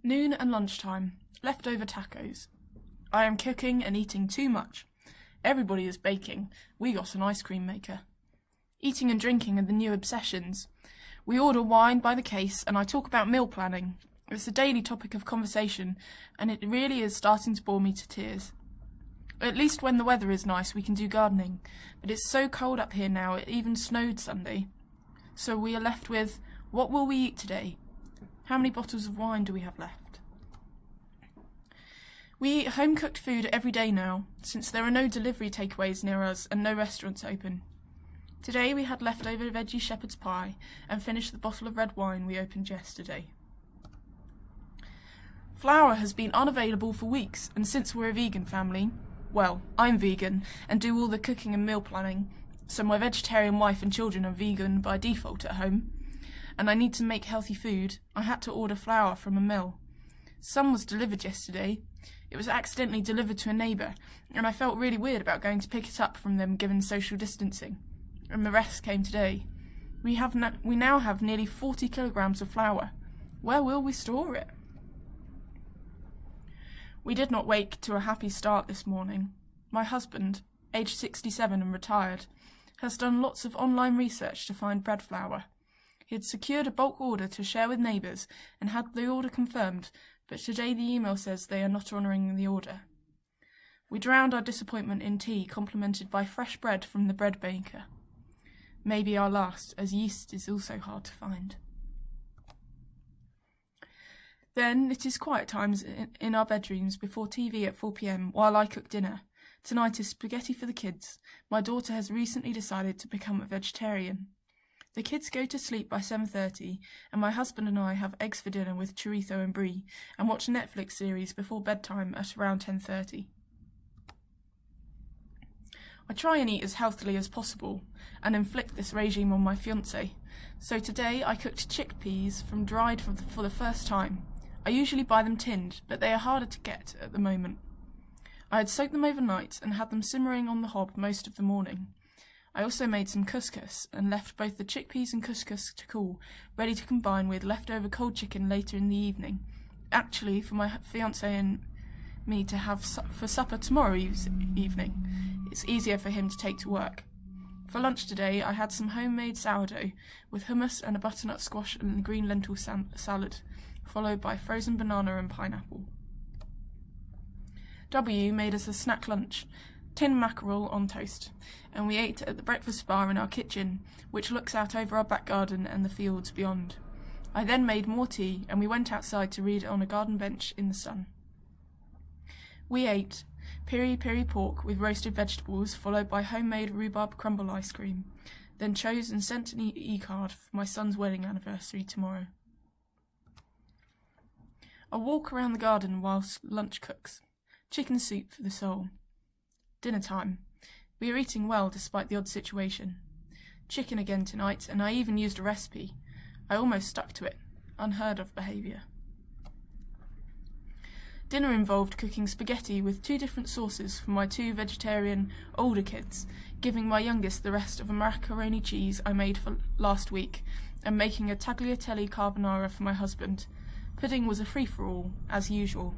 Noon and lunchtime. Leftover tacos. I am cooking and eating too much. Everybody is baking. We got an ice cream maker. Eating and drinking are the new obsessions. We order wine by the case and I talk about meal planning. It's a daily topic of conversation and it really is starting to bore me to tears. At least when the weather is nice we can do gardening, but it's so cold up here now it even snowed Sunday. So we are left with, what will we eat today? How many bottles of wine do we have left? We eat home-cooked food every day now, since there are no delivery takeaways near us and no restaurants open. Today we had leftover veggie shepherd's pie and finished the bottle of red wine we opened yesterday. Flour has been unavailable for weeks, and since we're a vegan family, well, I'm vegan and do all the cooking and meal planning, so my vegetarian wife and children are vegan by default at home, and I need to make healthy food, I had to order flour from a mill. Some was delivered yesterday. It was accidentally delivered to a neighbour, and I felt really weird about going to pick it up from them given social distancing. And the rest came today. We now have nearly 40 kilograms of flour. Where will we store it? We did not wake to a happy start this morning. My husband, aged 67 and retired, has done lots of online research to find bread flour. He had secured a bulk order to share with neighbours and had the order confirmed, but today the email says they are not honouring the order. We drowned our disappointment in tea complemented by fresh bread from the bread baker. Maybe our last, as yeast is also hard to find. Then it is quiet times in our bedrooms before TV at 4 p.m. while I cook dinner. Tonight is spaghetti for the kids. My daughter has recently decided to become a vegetarian. The kids go to sleep by 7:30 and my husband and I have eggs for dinner with chorizo and brie and watch a Netflix series before bedtime at around 10:30. I try and eat as healthily as possible and inflict this regime on my fiancé. So today I cooked chickpeas from dried for the first time. I usually buy them tinned, but they are harder to get at the moment. I had soaked them overnight and had them simmering on the hob most of the morning. I also made some couscous and left both the chickpeas and couscous to cool, ready to combine with leftover cold chicken later in the evening. Actually, for my fiancé and me to have for supper tomorrow evening. It's easier for him to take to work. For lunch today, I had some homemade sourdough with hummus and a butternut squash and green lentil salad, followed by frozen banana and pineapple. W made us a snack lunch, tin mackerel on toast, and we ate at the breakfast bar in our kitchen, which looks out over our back garden and the fields beyond. I then made more tea, and we went outside to read on a garden bench in the sun. We ate piri-piri pork with roasted vegetables, followed by homemade rhubarb crumble ice cream, then chose and sent an e-card for my son's wedding anniversary tomorrow. A walk around the garden whilst lunch cooks. Chicken soup for the soul. Dinner time. We are eating well despite the odd situation. Chicken again tonight, and I even used a recipe. I almost stuck to it. Unheard of behaviour. Dinner involved cooking spaghetti with 2 different sauces for my 2 vegetarian older kids, giving my youngest the rest of a macaroni cheese I made for last week, and making a tagliatelle carbonara for my husband. Pudding was a free-for-all, as usual.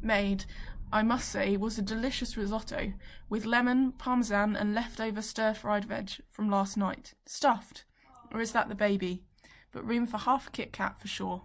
Made, I must say, was a delicious risotto, with lemon, parmesan and leftover stir-fried veg from last night. Stuffed, or is that the baby? But room for half a Kit Kat for sure.